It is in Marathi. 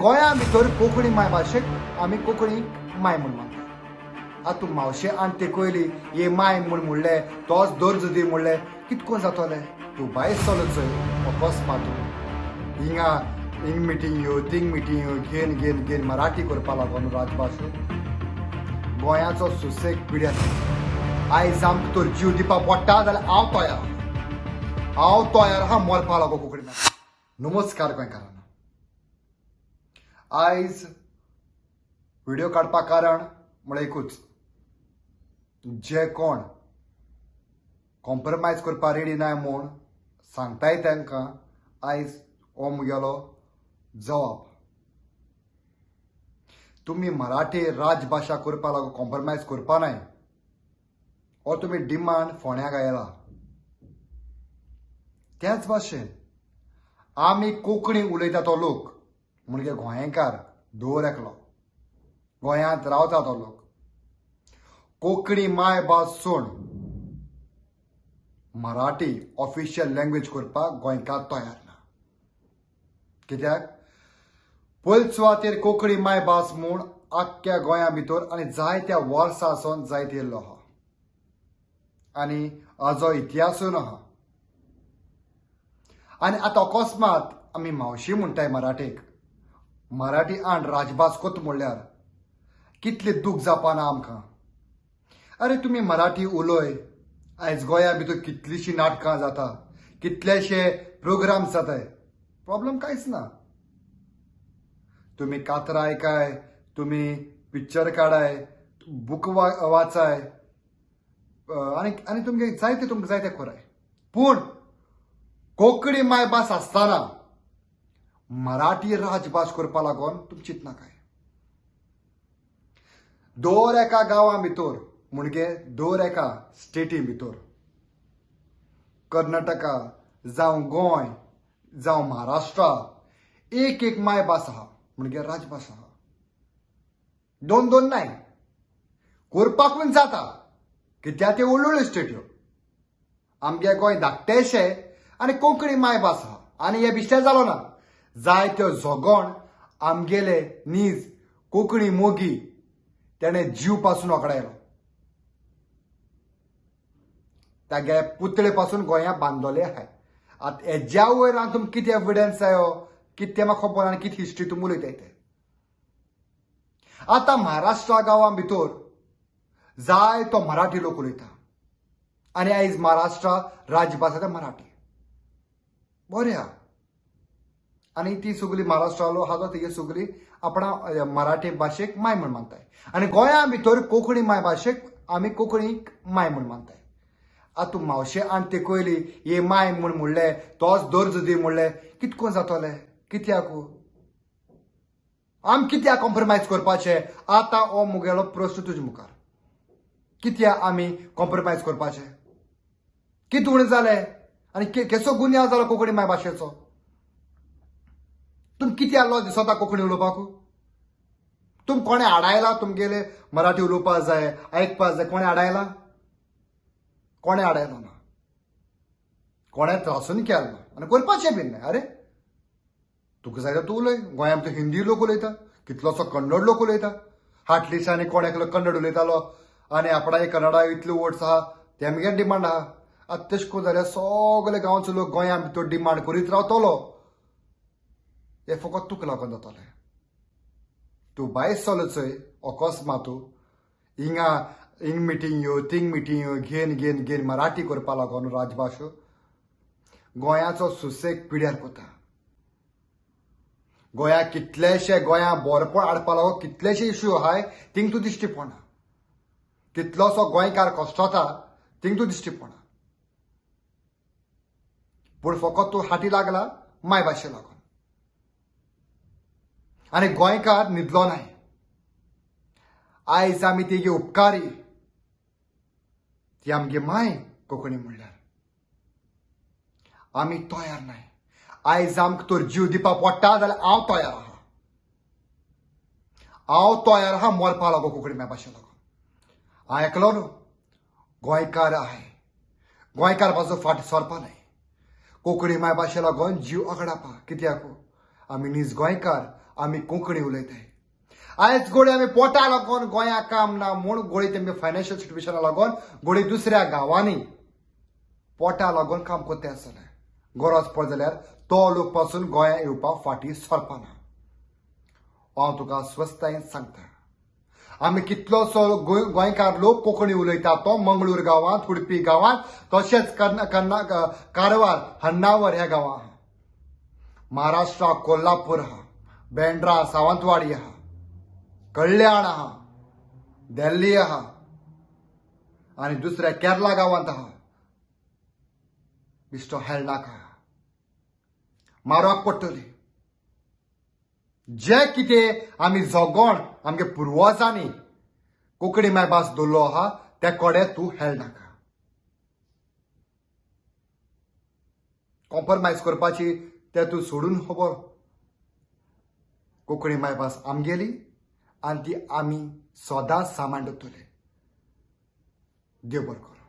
गोंया भितर कोंकणी माय भाशेक आमी कोंकणी माय म्हूण मानतात. आतां तूं मावशे आनी तेकयली हे माय म्हूण म्हणलें तोच दर्जो दी म्हणलें कितको जातोलें. तूं भायर चलो चोय अकस्मात हिंगा हिंग मिटींग यो थिंग मिटींग यो घेन घेन घेन मराठी करपा लागून राजभास गोंयाचो सुसेग पिड्यार आयज आमकां तर जीव दिवपा पडटा जाल्यार हांव तयार आहा मरपा लागो कोंकणी. नमस्कार गोंयकारांनो. आयज व्हिडिओ काडपा कारण म्हळ्यार एकूच, जे कोण कॉम्प्रमायज करपा रेडी नाय म्हूण सांगताय तांकां आयज हो मुगेलो जवाब. तुमी मराठी राजभाशा करपा लागून कॉम्प्रमायज करपा नाय हो तुमी डिमांड फोंड्याक आयला. त्याच भाशेन आमी कोंकणी उलयता तो लोक म्हणजे गोंयकार दवर एकलो गोंयांत रावता तो लोक कोंकणी माय भास सोड मराठी ऑफिशियल लँग्वेज करपाक गोंयकार तयार ना. कित्याक पयले सुवातेर कोंकणी माय भास म्हूण आख्ख्या गोंया भितर आनी जायत्या वर्सांसून जायत येयल्लो आहा आनी हाजो इतिहासूय आहा. आनी आतां अकस्मात आमी मावशी म्हणटाय मराठी आनी राजभास कोत म्हणल्यार कितले दूख जावपाना आमकां. अरे तुमी मराठी उलय. आयज गोंया भितर कितलीशीं नाटकां जाता, कितलेशे प्रोग्राम्स जाताय, प्रॉब्लेम कांयच ना. तुमी कातरां आयकाय, तुमी पिक्चर काडाय, बूक वाचाय आनी तुमगे जायते कराय. पूण कोंकणी माय भास आसतना मराठी राजभास करपा लागून तुमी चिंतनाकाय. दर एका गांवा भितर म्हणजे दर एका स्टेटी भितर कर्नाटका जावं गोंय जावं महाराष्ट्रा एक माय भास आहा म्हणजे राजभास आहा. दोन नाय करपाकूय जाता कित्याक ते व्हडल्यो स्टेट्यो. आमगे गोंय धाकटेशे आनी कोंकणी माय भास आहा आनी हे बिश्टें जालो ना. जायत्यो झगोण आमगेले नीज कोंकणी मोगी तेणे जीव पासून वगडायलो. तागे पुतळे पासून गोंया बांदलोले आहाय. आतां हेज्या वयर तुमकां कितें एविडन्स जायो कितें म्हाका खबर आनी कितें हिस्ट्री तुमी उलयताय ते. आतां महाराष्ट्रा गांवां भितर जायतो मराठी लोक उलयता आनी आयज महाराष्ट्रा राजभास आसा मराठी. बरें आहा. आनी ती सगळी महाराष्ट्रालो आहा ती सगळी आपणा मराठी भाशेक माय म्हूण मानताय आनी गोंया भितर कोंकणी माय भाशेक आमी कोंकणीक माय म्हूण मानताय. आतां तूं मावशे आनी तेकयली हे माय म्हूण म्हणलें तोच दर्जो दी म्हणलें कितको जातोलें. कित्याक आमी कित्याक कॉम्प्रमायज करपाचें. आतां हो मुगेलो प्रश्न तुजे मुखार. कित्याक आमी कॉम्प्रमायज करपाचें. कितें उणें जालें आनी केसो गुन्यांव जालो कोंकणी माय भाशेचो. तुमी कित्याक लो दिसता कोंकणी उलोवपाक. तुमी कोणें आडायला तुमगेले मराठी उलोवपाक जाय आयकपाक जाय. कोणें आडायला. कोणें आडायला ना. कोणें त्रासून केलें ना आनी करपाचें बीन ना. अरे तुका जाय तूं उलय. गोंया भितर हिंदी लोक उलयता, कितलोसो कन्नड लोक उलयता. हाटलिसांनी कोण एकलो कन्नड उलयतालो आनी आपणागे कन्नडा इतले वोट्स आहा तेमगे डिमांड आहा. आतां तेश कोन्न जाल्यार सगळे गांवचो लोक गोंया भितर डिमांड करीत रावतलो. हे फकत तुका लागून जातलें. तूं भायर चलो चोय अकस्मात हिंग मिटींग यो थिंग मिटींग यो घेन घेन घेन मराठी करपा लागून राजभास गोंयाचो सुसेग पिड्यार कोता. गोंया कितलेशे गोंया बोरपण हाडपा लागून कितलेशे इश्यू आहाय थिंग तूं दिश्टी पडना. कितलोसो गोंयकार कश्टाता थिंग तूं दिश्टी पडना. पूण फकत तूं हाटी लागला माय भाशे लागून. आनी गोंयकार न्हिदलो नाय. आयज आमी तेगे उपकारी. ती आमगे माय कोंकणी म्हणल्यार आमी तयार नाय. आयज आमकां तर जीव दिवपा पडटा जाल्यार हांव तयार आहा. हांव तयार आहा मरपा लागो कोंकणी माय भाशे लागून. हांव एकलो न्हू गोंयकार आहाय. गोंयकार पासून फाटी सरपा नाय. कोंकणी माय भाशे लागून जीव आगडापा. कित्याक आमी नीज गोंयकार आमी कोंकणी उलयताय. आयज घोडी आमी पोटा लागून गोंया काम ना म्हूण घोडी तेमगे फायनान्शियल सिच्युएशना लागून घोडी दुसऱ्या गांवांनी पोटा लागून काम कोत्ताय आसतले. गरज पड जाल्यार तो लोक पासून गोंया येवपाक फाटीं सरपाना. हांव तुका स्वस्थायेन सांगता, आमी कितलोसो गोंयकार लोक कोंकणी उलयता तो मंगळूर गांवांत, उडपी गांवांत, तशेंच कारवार, हन्नावर ह्या गांवां आहा. महाराष्ट्रा कोल्हापूर आहा, बेंड्रा, सावंतवाडी आहा, कल्याण आहा, दिल्ली आहा आनी दुसऱ्या केरला गांवांत आहा. बिश्तो हेळनाका, मारवाक पडटली. जे कितें आमी जगोन आमगे पुर्वजांनी कोंकणी मायभास दवरलो आहा ते कोडे तूं हेळनाका. कॉम्प्रमायज करपाची ते तूं सोडून खबर. कोंकणी मायभास आमगेली आनी ती आमी सदांच सांबाळून दवरतले. देव बरें करूं.